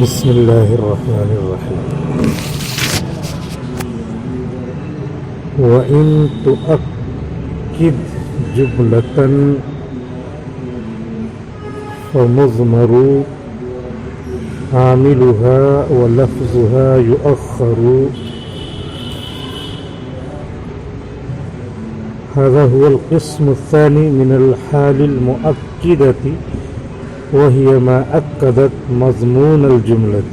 بسم الله الرحمن الرحيم. وإن تؤكد جملة فمضمر عاملها ولفظها يؤخر. هذا هو القسم الثاني من الحال المؤكدة، وهي ما أكدت مضمون الجملة.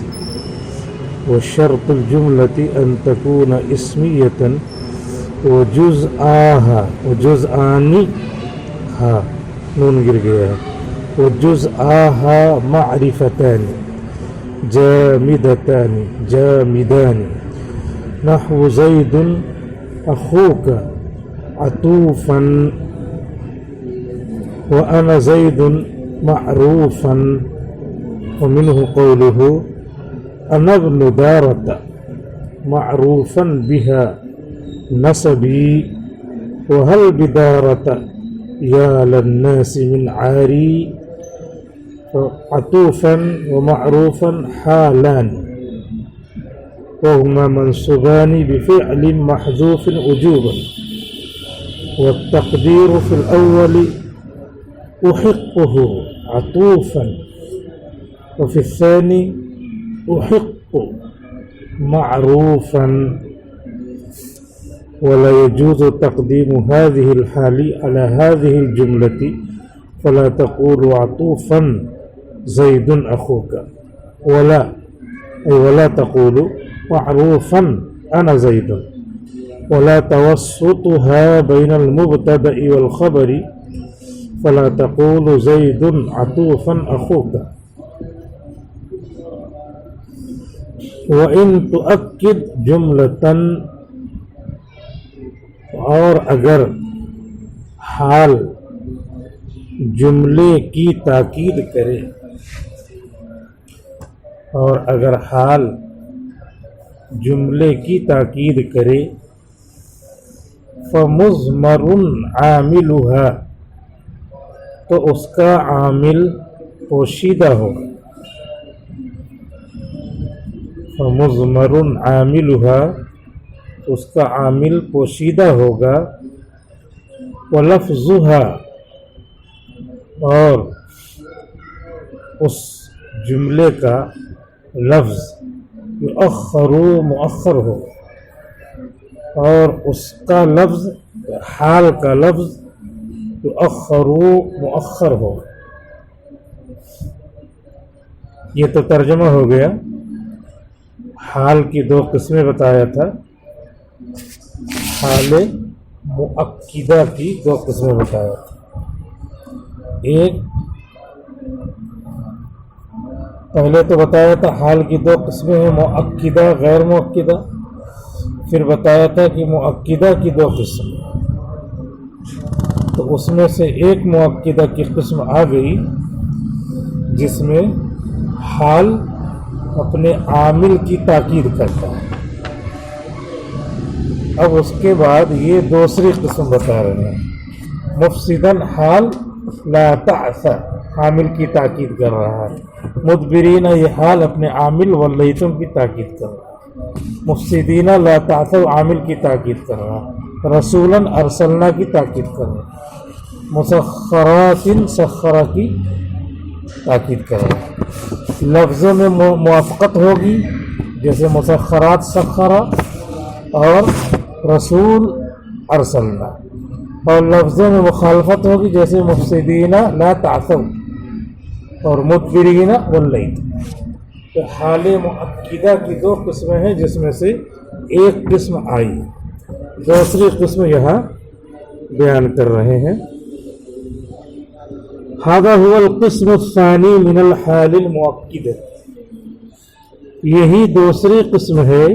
وشرط الجملة أن تكون اسمية وجزءانها نون گر گیا ہے وجزءاها معرفتان جامدان نحو زيد أخوك عطوفا وأنا زيد معروفا. ومنه قوله أنا ابن دارة معروفا بها نسبي وهل بدارة يا للناس من عاري. عطوفا ومعروفا حالان وهما منصوبان بفعل محذوف وجوبا، والتقدير في الأول أحقه عطوفا، وفي الثاني أحق معروفا. ولا يجوز تقديم هذه الحال على هذه الجملة، فلا تقول عطوفا زيد أخوك، ولا تقول معروفا أنا زيد، ولا توسطها بين المبتدأ والخبر، فلا تقول زيد عطوفا أخوك. وإن تؤكد جملة، اور اگر حال جملے کی تاکید کرے، اور اگر حال جملے کی تاکید کرے، فمضمر عاملها، تو اس کا عامل پوشیدہ ہوگا. فمضمر عاملها، اس کا عامل پوشیدہ ہوگا. ولفظها، اور اس جملے کا لفظ یؤخر مؤخر ہوگا، اور اس کا لفظ حال کا لفظ یؤخر مؤخر ہوگا. یہ تو ترجمہ ہو گیا. حال کی دو قسمیں بتایا تھا، حال مؤکدہ کی دو قسمیں بتایا تھا. ایک پہلے تو بتایا تھا حال کی دو قسمیں ہیں، مؤکدہ غیر مؤکدہ. پھر بتایا تھا کہ مؤکدہ کی دو قسم، تو اس میں سے ایک مؤکدہ کی قسم آ گئی جس میں حال اپنے عامل کی تاکید کرتا ہے. اب اس کے بعد یہ دوسری قسم بتا رہے ہیں، مفسدن حال لا تعث، عامل کی تاکید کر رہا ہے. مدبرین، یہ حال اپنے عامل ولیتم کی تاکید کر رہا ہے. مفسدین لا تعث، عامل کی تاکید کر رہا ہے. رسولا ارسلنا کی تاکید کر رہا ہے. مسخرات سخرہ کی تاکید کر رہا ہے. لفظوں میں موافقت ہوگی جیسے مسخرات سخرہ اور رسول ارسلنا، اور لفظوں میں مخالفت ہوگی جیسے مفسدین لا تعثوا اور مدبرین واللیل. تو حال مؤکدہ کی دو قسمیں ہیں جس میں سے ایک قسم آئی، دوسری قسم یہاں بیان کر رہے ہیں. هذا هو القسم الثاني من الحال المؤکدہ، یہی دوسری قسم ہے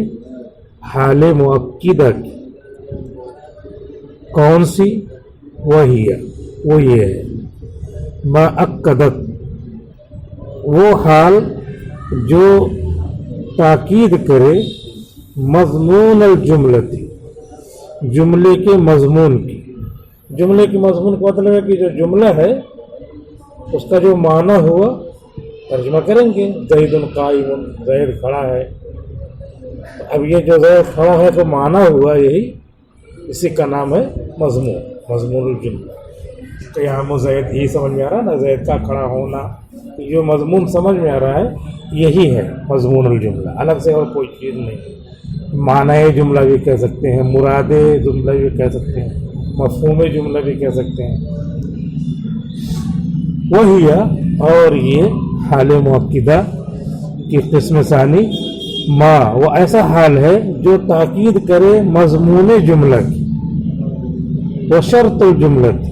حال مؤکدہ کی. کون سی؟ وہ یہ ہے ما اکدت، وہ حال جو تاکید کرے مضمون الجملتی، جملے کے مضمون کی. جملے کے مضمون کا مطلب ہے کہ جو جملہ ہے اس کا جو معنی ہوا ترجمہ کریں گے زید قائم، زید کھڑا ہے. اب یہ جو زید کھڑا ہے تو معنی ہوا یہی، اسی کا نام ہے مضمون، مضمون الجملہ. قیام زید ہی سمجھ میں آ رہا ہے نا، زید کا کھڑا ہونا، جو مضمون سمجھ میں آ رہا ہے یہی ہے مضمون الجملہ، الگ سے اور کوئی چیز نہیں. معنی جملہ بھی کہہ سکتے ہیں، مراد جملہ بھی کہہ سکتے ہیں، مفہوم جملہ بھی کہہ سکتے ہیں. وہی اور یہ حال مؤکدہ کی قسم ثانی ما، وہ ایسا حال ہے جو تاکید کرے مضمون جملہ کی، وہ شرط الجملہ تھی،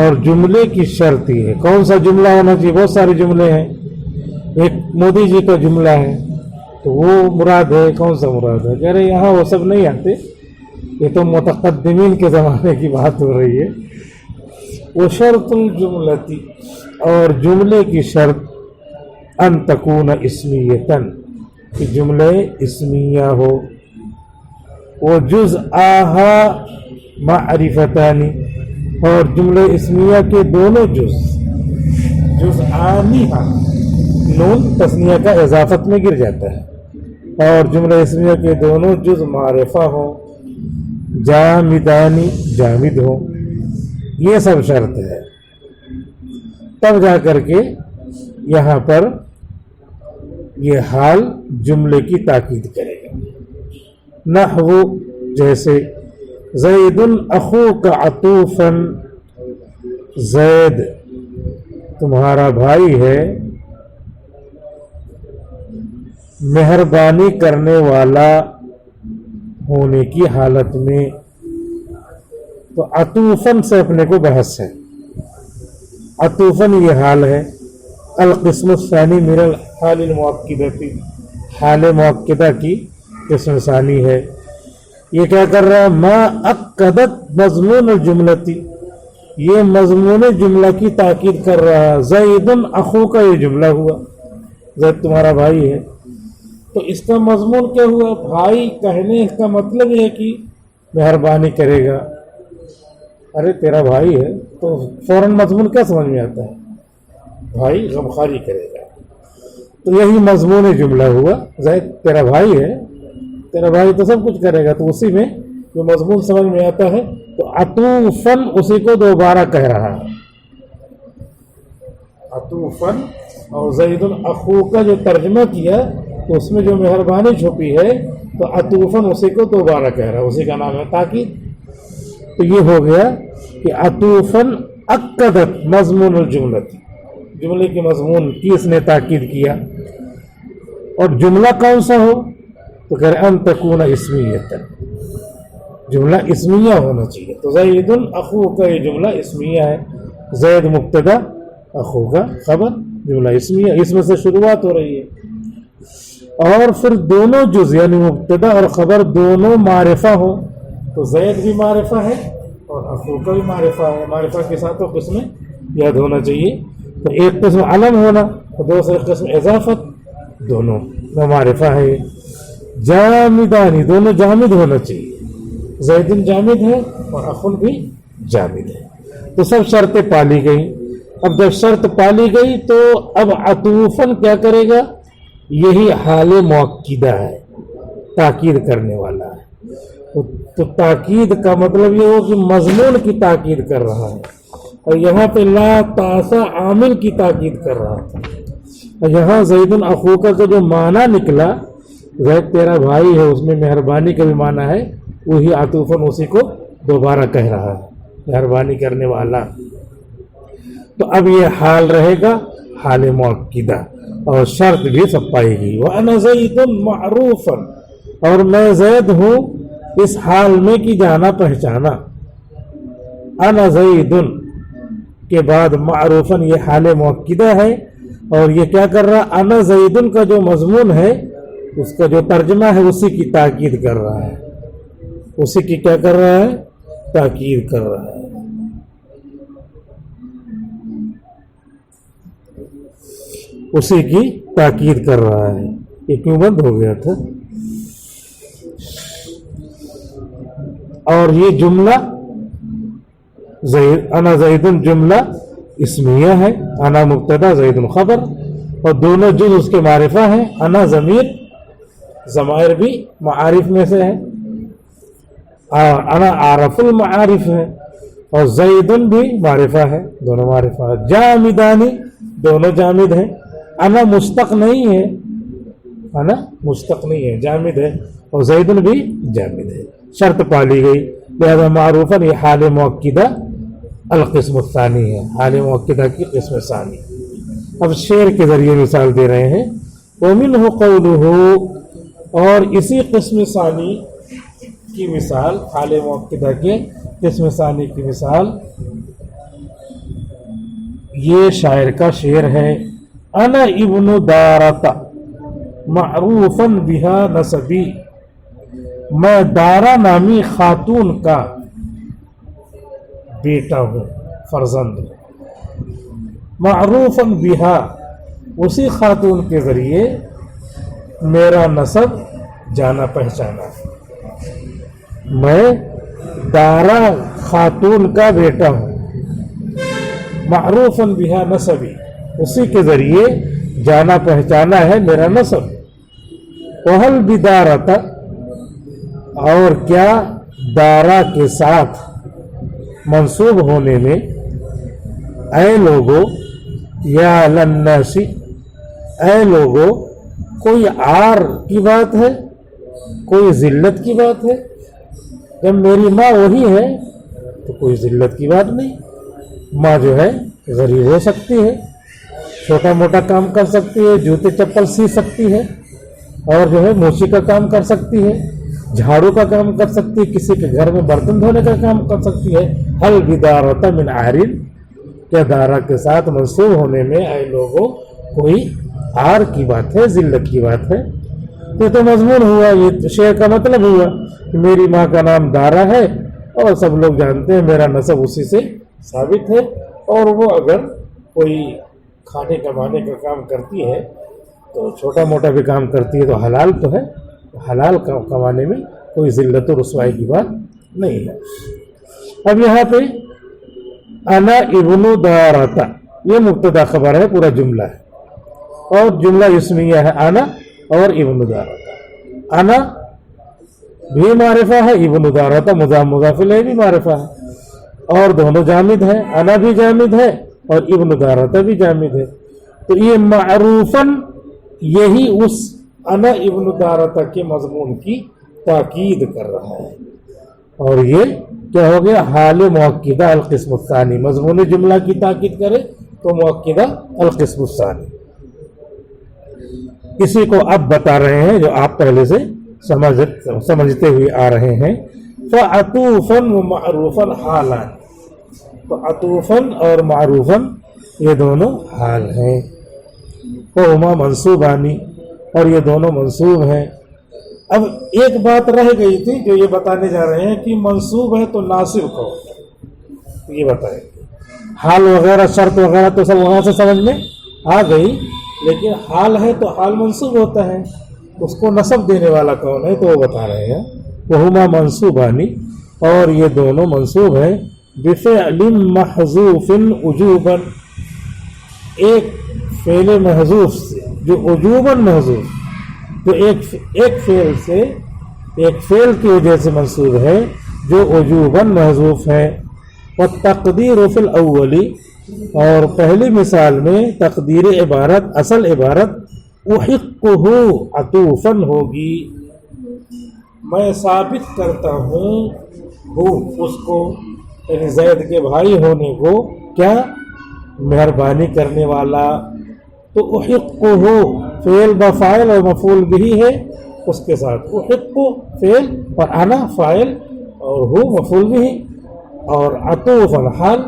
اور جملے کی شرط ہی ہے. کون سا جملہ ہونا چاہیے؟ بہت سارے جملے ہیں. ایک مودی جی کا جملہ ہے تو وہ مراد ہے. کون سا مراد ہے؟ کہہ رہے یہاں وہ سب نہیں آتے، یہ تو متقدمین کے زمانے کی بات ہو رہی ہے. وہ شرط الجملہ تھی، اور جملے کی شرط ان تکون اسمیتن، کہ جملے اسمیہ ہو. وہ جز آہا معرفتانی، اور جملے اسمیہ کے دونوں جز آنی، نون تثنیہ کا اضافت میں گر جاتا ہے، اور جملے اسمیہ کے دونوں جز معرفہ ہوں، جامدانی جامد ہوں. یہ سب شرط ہے، تب جا کر کے یہاں پر یہ حال جملے کی تاکید کرے گا. نحو جیسے زید اخوک عطوفا، زید تمہارا بھائی ہے مہربانی کرنے والا ہونے کی حالت میں. تو عطوفاً سے اپنے کو بحث ہے. عطوفاً یہ حال ہے. القسم الثانی من الحال المؤکدہ، حال مؤکدہ کی قسم ثانی ہے. یہ کیا کر رہا ہے؟ ما اکدت مضمون الجملتی، یہ مضمون جملہ کی تاکید کر رہا ہے. زید اخو کا یہ جملہ ہوا، زید تمہارا بھائی ہے. تو اس کا مضمون کیا ہوا؟ بھائی کہنے کا مطلب یہ ہے کہ مہربانی کرے گا. ارے تیرا بھائی ہے تو فوراً مضمون کیا سمجھ میں آتا ہے؟ بھائی غمخواری کرے گا. تو یہی مضمون جملہ ہوا. زید تیرا بھائی ہے، تیرا بھائی تو سب کچھ کرے گا. تو اسی میں جو مضمون سمجھ میں آتا ہے تو عطوفاً اسی کو دوبارہ کہہ رہا ہے. عطوفاً، اور زید اخو کا جو ترجمہ کیا تو اس میں جو مہربانی چھپی ہے تو عطوفاً اسی کو دوبارہ کہہ رہا ہے، اسی کا نام ہے تاکید. تو یہ ہو گیا کہ عطوفاً اکدت مضمون الجملہ، جملے کے مضمون کی اس نے تاکید کیا. اور جملہ کون سا ہو؟ تو کہہ رہے ان تکون اسمیتا، جملہ اسمیہ ہونا چاہیے. تو زید اخو کا یہ جملہ اسمیہ ہے. زید مبتدا، اخو کا خبر، جملہ اسمیہ، اس میں سے شروعات ہو رہی ہے. اور پھر دونوں جز یعنی مبتدا اور خبر دونوں معرفہ ہو. تو زید بھی معرفہ ہے اور اخو کا بھی معرفہ ہے. معرفہ کے ساتھ تو قسمیں یاد ہونا چاہیے. تو ایک قسم علم ہونا اور دوسرے قسم اضافت، دونوں معرفہ ہے. جامدانی، دونوں جامد ہونا چاہیے. زید جامد ہے اور اخن بھی جامد ہے. تو سب شرطیں پالی گئیں. اب جب شرط پالی گئی تو اب عطوفاً کیا کرے گا؟ یہی حال مؤکدہ ہے، تاکید کرنے والا ہے. تو تاکید کا مطلب یہ ہو کہ مضمون کی تاکید کر رہا ہے. اور یہاں پہ لا تاسا عامل کی تاکید کر رہا تھا. اور یہاں زید اخوکا کا جو معنی نکلا، زید تیرا بھائی ہے، اس میں مہربانی کا بھی معنی ہے، وہی عطوفاً اسی کو دوبارہ کہہ رہا ہے، مہربانی کرنے والا. تو اب یہ حال رہے گا حال مؤکدہ، اور شرط بھی سب پائے گی. وَأَنَا زَيْدٌ مَعْرُوفًا، اور میں زید ہوں اس حال میں کی جانا پہچانا. انا زیدن کے بعد معروفاً یہ حال مؤکدہ ہے. اور یہ کیا کر رہا؟ انا زیدن کا جو مضمون ہے اس کا جو ترجمہ ہے اسی کی تاکید کر رہا ہے. اسی کی کیا کر رہا ہے؟ تاکید کر رہا ہے. اسی کی تاکید کر رہا ہے. یہ کیوں بند ہو گیا تھا؟ اور یہ جملہ انا زیدن جملہ اسمیہ ہے. انا مبتدا، زید خبر. اور دونوں جز اس کے معرفہ ہیں. انا ضمیر ضمائر بھی معارف میں سے ہے، انا عارف المعارف ہے، اور زیدن بھی معرفہ ہے، دونوں معرفہ ہے. جامدانی دونوں جامد ہیں. انا مشتق نہیں ہے، انا مشتق نہیں ہے، جامد ہے، اور زیدن بھی جامد ہے. شرط پالی گئی، لہذا معروفاً یہ حال مؤکدہ القسم الثانی ہے، حال مؤکدہ کی قسم ثانی. اب شعر کے ذریعے مثال دے رہے ہیں. ومنہ قولہ، اور اسی قسم ثانی کی مثال، حال مؤکدہ کے قسم ثانی کی مثال یہ شاعر کا شعر ہے. انا ابن دارتا معروفاً بہا نسبی، میں دارا نامی خاتون کا بیٹا ہوں، فرزند. معروفاً بہا، اسی خاتون کے ذریعے میرا نسب جانا پہچانا. میں دارا خاتون کا بیٹا ہوں. معروفاً بہا نسبی، اسی کے ذریعے جانا پہچانا ہے میرا نسب. وہل بدارت، اور کیا دارا کے ساتھ منسوب ہونے میں، اے لوگو یا للناسی، اے لوگو کوئی عار کی بات ہے، کوئی ذلت کی بات ہے؟ جب میری ماں وہی ہے تو کوئی ذلت کی بات نہیں. ماں جو ہے غریب ہو سکتی ہے، چھوٹا موٹا کام کر سکتی ہے، جوتے چپل سی سکتی ہے، اور جو ہے موچی کا کام کر سکتی ہے، جھاڑو کا کام کر سکتی ہے، کسی کے گھر میں برتن دھونے کا کام کر سکتی ہے. حل بدارت من عارن، کیا دارا کے ساتھ منسوب ہونے میں اے لوگوں کوئی عار کی بات ہے، ذلت کی بات ہے؟ تو مضمون ہوا، یہ شعر کا مطلب ہوا کہ میری ماں کا نام دارا ہے، اور سب لوگ جانتے ہیں میرا نسب اسی سے ثابت ہے. اور وہ اگر کوئی کھانے کمانے کا کام کرتی ہے تو چھوٹا موٹا بھی کام کرتی ہے تو حلال تو ہے، حلال کمانے میں کوئی ذلت و رسوائی کی بات نہیں ہے. اب یہاں پہ انا ابن دارتا، یہ مبتدا خبر ہے، پورا جملہ ہے، اور جملہ اسمیہ ہے انا اور ابن دارتا. انا بھی معرفہ ہے، ابن دارتا مضاف مضاف الیہ بھی معرفہ ہے، اور دونوں جامد ہیں. انا بھی جامد ہے اور ابن دارتا بھی جامد ہے. تو یہ معروفاً یہی اس انا ابن دارتا کے مضمون کی تاکید کر رہا ہے. اور یہ کیا ہو گیا؟ حال مؤکدہ القسم الثانی. مضمون جملہ کی تاکید کرے تو مؤکدہ القسم الثانی. اسی کو اب بتا رہے ہیں جو آپ پہلے سے سمجھتے ہوئے آ رہے ہیں. فعطوفاً ومعروفاً حالان، تو عطوفاً اور معروفاً یہ دونوں حال ہیں. وہما منصوبانی، اور یہ دونوں منصوب ہیں. اب ایک بات رہ گئی تھی جو یہ بتانے جا رہے ہیں کہ منصوب ہے تو ناصب کو یہ بتائیں. حال وغیرہ شرط وغیرہ تو سب وہاں سے سمجھ میں آ گئی، لیکن حال ہے تو حال منصوب ہوتا ہے، اس کو نصب دینے والا کون ہے تو وہ بتا رہے ہیں. وہما منصوبانی، اور یہ دونوں منصوب ہیں. بفعل محذوف وجوباً، ایک فعل محذوف سے جو وجوباً محذوف، تو ایک فعل سے، ایک فعل کی وجہ سے منصوب ہے جو وجوباً محذوف ہے. والتقدیر فی الاولی، اور پہلی مثال میں تقدیر عبارت، اصل عبارت احقہ عطوفاً ہوگی، میں ثابت کرتا ہوں اس کو، یعنی زید کے بھائی ہونے کو، کیا؟ مہربانی کرنے والا. تو احقہ فعل بفاعل اور مفعول بھی ہے اس کے ساتھ. احق فعل اور انا فاعل اور ہو مفعول بھی، اور عطوف الحال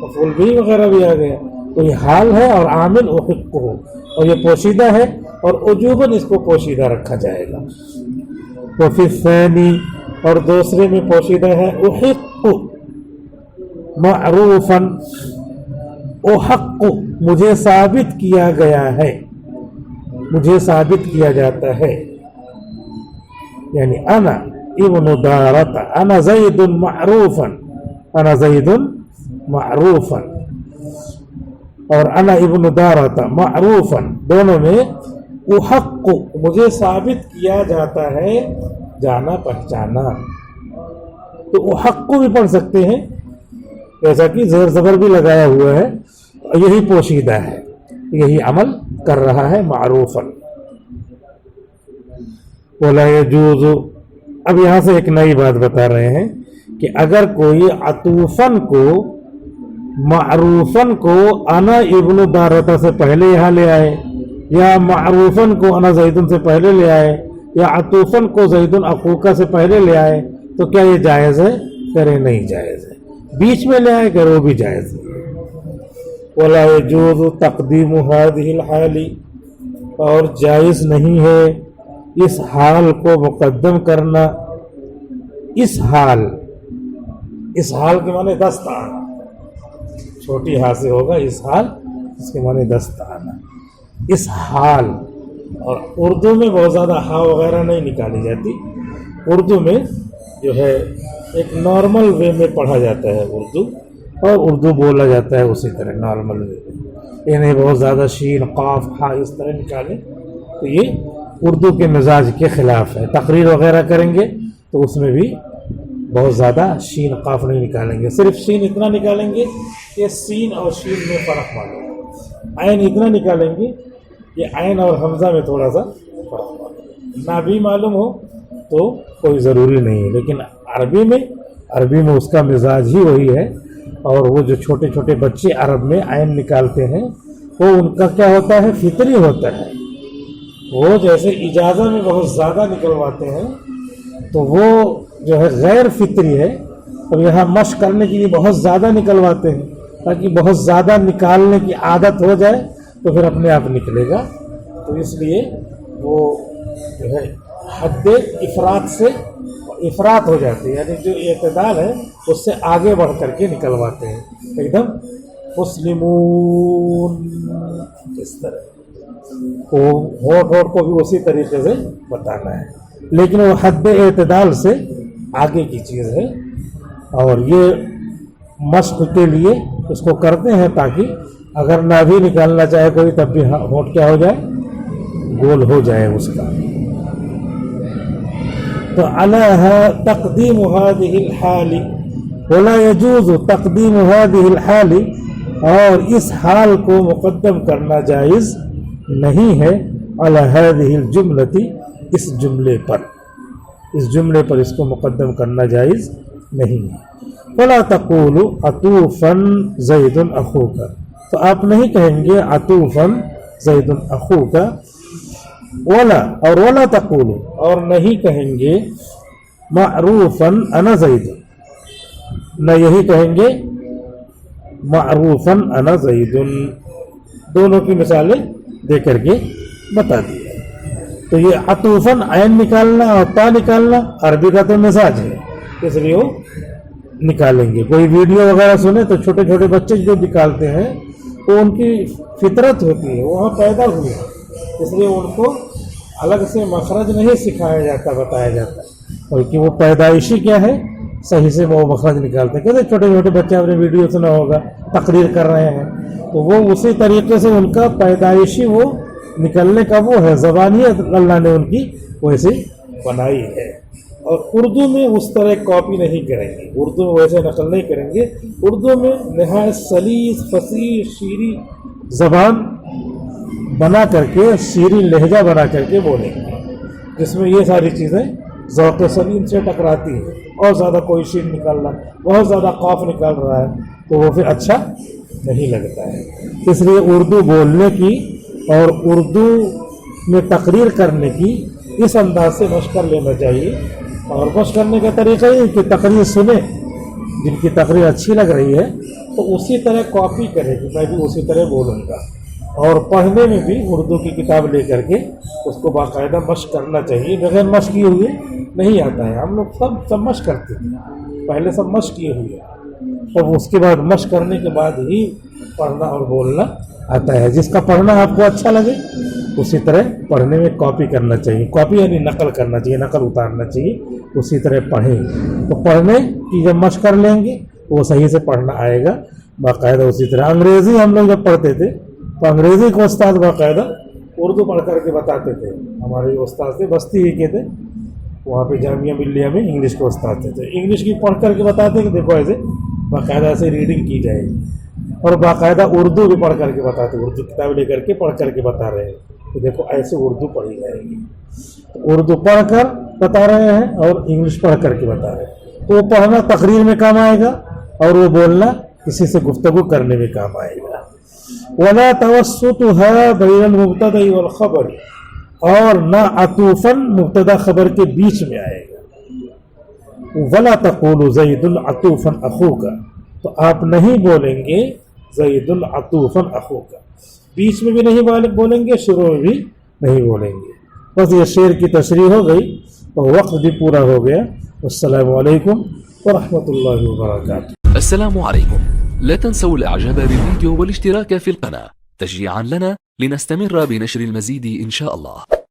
مفعول بھی وغیرہ بھی آ گیا. تو یہ حال ہے اور عامل احق ہو، اور یہ پوشیدہ ہے اور وجوباً اس کو پوشیدہ رکھا جائے گا. وفی الثانی، اور دوسرے میں پوشیدہ ہے احق معروفاً، احق مجھے ثابت کیا گیا ہے، مجھے ثابت کیا جاتا ہے. یعنی انا ابن دارتا، انا زید معروفاً، انا زید معروفاً. اور انا ابن دارتا معروفن، دونوں میں احق مجھے ثابت کیا جاتا ہے جانا پہچانا، تو احق بھی پڑھ سکتے ہیں، جیسا کہ زیر زبر بھی لگایا ہوا ہے، یہی پوشیدہ ہے، یہی عمل کر رہا ہے معروفن۔ ولا یجوز، اب یہاں سے ایک نئی بات بتا رہے ہیں کہ اگر کوئی عطوفن کو معروفن کو انا ابن دارتا سے پہلے یہاں لے آئے، یا معروفن کو انا زیدن سے پہلے لے آئے، یا عطوفن کو زید اخوکا سے پہلے لے آئے، تو کیا یہ جائز ہے؟ کرے نہیں جائز ہے۔ بیچ میں لے آئے کرے وہ بھی جائز ہے۔ ولا یجوز تقدیم هذه الحال، اور جائز نہیں ہے اس حال کو مقدم کرنا، اس حال کے معنی دست آنا، چھوٹی ہاں سے ہوگا اس حال، اس کے معنی دست آنا، اس حال۔ اور اردو میں بہت زیادہ ہا وغیرہ نہیں نکالی جاتی، اردو میں جو ہے ایک نارمل وے میں پڑھا جاتا ہے اردو، اور اردو بولا جاتا ہے اسی طرح نارمل وے میں، انہیں بہت زیادہ شین قاف ہا اس طرح نکالیں تو یہ اردو کے مزاج کے خلاف ہے۔ تقریر وغیرہ کریں گے تو اس میں بھی بہت زیادہ شین قاف نہیں نکالیں گے، صرف شین اتنا نکالیں گے کہ سین اور شین میں فرق معلوم، عین اتنا نکالیں گے کہ عین اور حمزہ میں تھوڑا سا فرق معلوم، نہ بھی معلوم ہو تو کوئی ضروری نہیں ہے، لیکن عربی میں اس کا مزاج ہی وہی ہے۔ اور وہ جو چھوٹے چھوٹے بچے عرب میں عین نکالتے ہیں وہ ان کا کیا ہوتا ہے؟ فطری ہوتا ہے، وہ جیسے اجازہ میں بہت زیادہ نکلواتے ہیں تو وہ جو ہے غیر فطری ہے، اور یہاں مشق کرنے کے لیے بہت زیادہ نکلواتے ہیں تاکہ بہت زیادہ نکالنے کی عادت ہو جائے تو پھر اپنے آپ نکلے گا، تو اس لیے وہ جو ہے حد افراط سے افراط ہو جاتی ہے، یعنی جو اعتدال ہے اس سے آگے بڑھ کر کے نکلواتے ہیں، ایک دم مسلمون اس طرح کو ہوٹ کو بھی اسی طریقے سے بتانا ہے، لیکن وہ حد اعتدال سے آگے کی چیز ہے، اور یہ مشق کے لیے اس کو کرتے ہیں تاکہ اگر نہ بھی نکالنا چاہے کوئی تب بھی ہوٹ کیا ہو جائے؟ گول ہو جائے اس کا۔ تو علیہ تقدیم هذه الحال، ولا يجوز تقدیم هذه الحال، اور اس حال کو مقدم کرنا جائز نہیں ہے، علی هذه الجملۃ، اس جملے پر اس کو مقدم کرنا جائز نہیں ہے۔ ولا تقول عطوفا زید اخوک، تو آپ نہیں کہیں گے عطوفا زید اخوک، ولا تقول، اور نہیں کہیں گے معروفا انا زید، نہ یہی کہیں گے معروفا انا زید، دونوں کی مثالیں دے کر کے بتا دی۔ تو یہ عطوفاً عین نکالنا اور تا نکالنا عربی کا تو مزاج ہے، اس لیے وہ نکالیں گے۔ کوئی ویڈیو وغیرہ سنے تو چھوٹے چھوٹے بچے جو نکالتے ہیں وہ ان کی فطرت ہوتی ہے، وہاں پیدا ہوئے ہیں، اس لیے ان کو الگ سے مخرج نہیں سکھایا جاتا، بتایا جاتا، بلکہ وہ پیدائشی کیا ہے صحیح سے وہ مخرج نکالتے ہیں۔ کہتے چھوٹے چھوٹے بچے آپ نے ویڈیو سنا ہوگا، تقریر کر رہے ہیں تو وہ اسی طریقے سے ان کا پیدائشی وہ نکلنے کا وہ ہے، زبانیت اللہ نے ان کی ویسے بنائی ہے۔ اور اردو میں اس طرح کاپی نہیں کریں گے، اردو میں ویسے نقل نہیں کریں گے، اردو میں نہایت سلیس فصیح شیریں زبان بنا کر کے، شیریں لہجہ بنا کر کے بولیں گے، جس میں یہ ساری چیزیں ذوق سلیم سے ٹکراتی ہیں، اور زیادہ کوئی شین نکالنا، بہت زیادہ قاف نکال رہا ہے تو وہ پھر اچھا نہیں لگتا ہے۔ اس لیے اردو بولنے کی اور اردو میں تقریر کرنے کی اس انداز سے مشق کر لینا چاہیے، اور مشق کرنے کا طریقہ یہ کہ تقریر سنیں، جن کی تقریر اچھی لگ رہی ہے تو اسی طرح کاپی کرے کہ میں بھی اسی طرح بولوں گا، اور پڑھنے میں بھی اردو کی کتاب لے کر کے اس کو باقاعدہ مشق کرنا چاہیے، بغیر مشق کیے ہوئے نہیں آتا ہے۔ ہم لوگ سب مشق کرتے تھے، پہلے سب مشق کیے ہوئے، اور اس کے بعد مشق کرنے کے بعد ہی پڑھنا اور بولنا آتا ہے۔ جس کا پڑھنا آپ کو اچھا لگے اسی طرح پڑھنے میں کاپی کرنا چاہیے، کاپی یعنی نقل کرنا چاہیے، نقل اتارنا چاہیے، اسی طرح پڑھیں۔ تو پڑھنے کی جب مشق کر لیں گے وہ صحیح سے پڑھنا آئے گا، باقاعدہ اسی طرح انگریزی ہم لوگ جب پڑھتے تھے تو انگریزی کو استاد باقاعدہ اردو پڑھ کر کے بتاتے تھے. ہمارے استاد تھے بستی ہی کے تھے, وہاں پہ جامعہ ملیہ میں انگلش کو استاد تھے. انگلش کی پڑھ کر کے بتاتے کہ دیکھو ایسے باقاعدہ ایسے ریڈنگ کی جائے گی, اور باقاعدہ اردو بھی پڑھ کر کے بتاتے, اردو کتاب لے کر کے پڑھ کر کے بتا رہے ہیں کہ دیکھو ایسے اردو پڑھی جائے گی. اردو پڑھ کر بتا رہے ہیں اور انگلش پڑھ کر کے بتا رہے ہیں, تو وہ پڑھنا تقریر میں کام آئے گا اور وہ بولنا کسی سے گفتگو کرنے میں کام آئے گا. ولا توسطها بین المبتدا والخبر, اور نہ عطوفاً مبتدا خبر کے بیچ میں آئے گا. ولا تقول زید عطوفا اخوک, تو آپ نہیں بولیں گے زید عطوفا اخوک, بیچ میں بھی نہیں بولیں گے, شروع میں بھی نہیں بولیں گے. بس یہ شعر کی تشریح ہو گئی اور وقت بھی پورا ہو گیا. السلام علیکم ورحمۃ اللہ وبرکاتہ. السلام عليكم. لا تنسوا الاعجاب بالفيديو والاشتراك في القناة تشجيعا لنا لنستمر بنشر المزيد ان شاء الله.